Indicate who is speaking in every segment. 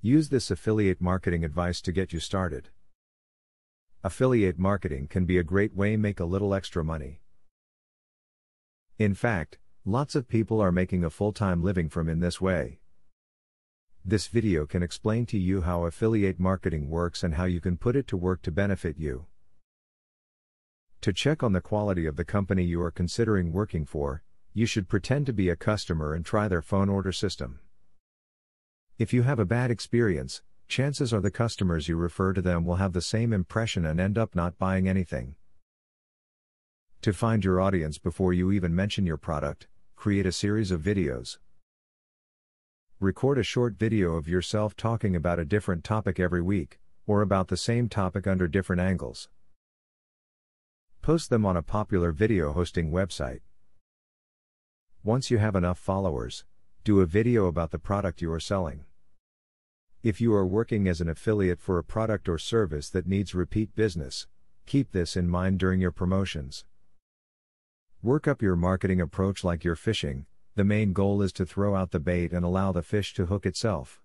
Speaker 1: Use this affiliate marketing advice to get you started. Affiliate marketing can be a great way to make a little extra money. In fact, lots of people are making a full-time living from in this way. This video can explain to you how affiliate marketing works and how you can put it to work to benefit you. To check on the quality of the company you are considering working for, you should pretend to be a customer and try their phone order system. If you have a bad experience, chances are the customers you refer to them will have the same impression and end up not buying anything. To find your audience before you even mention your product, create a series of videos. Record a short video of yourself talking about a different topic every week, or about the same topic under different angles. Post them on a popular video hosting website. Once you have enough followers, do a video about the product you are selling. If you are working as an affiliate for a product or service that needs repeat business, keep this in mind during your promotions. Work up your marketing approach like you're fishing. The main goal is to throw out the bait and allow the fish to hook itself.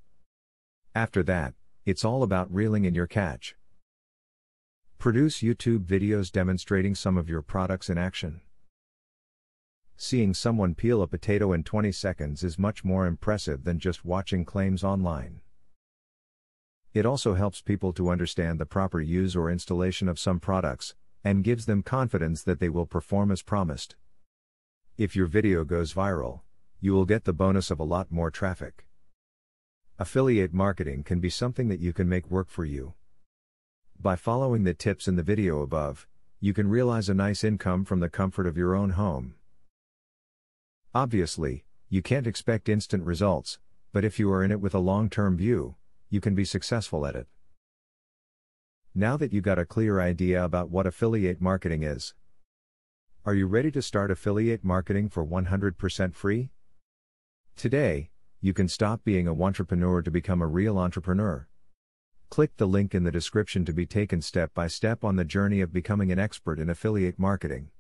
Speaker 1: After that, it's all about reeling in your catch. Produce YouTube videos demonstrating some of your products in action. Seeing someone peel a potato in 20 seconds is much more impressive than just watching claims online. It also helps people to understand the proper use or installation of some products, and gives them confidence that they will perform as promised. If your video goes viral, you will get the bonus of a lot more traffic. Affiliate marketing can be something that you can make work for you. By following the tips in the video above, you can realize a nice income from the comfort of your own home. Obviously, you can't expect instant results, but if you are in it with a long-term view, you can be successful at it. Now that you got a clear idea about what affiliate marketing is, are you ready to start affiliate marketing for 100% free? Today, you can stop being a wantrepreneur to become a real entrepreneur. Click the link in the description to be taken step by step on the journey of becoming an expert in affiliate marketing.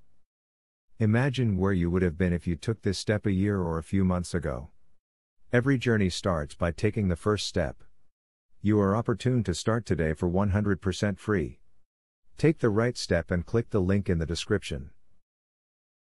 Speaker 1: Imagine where you would have been if you took this step a year or a few months ago. Every journey starts by taking the first step. You are opportune to start today for 100% free. Take the right step and click the link in the description.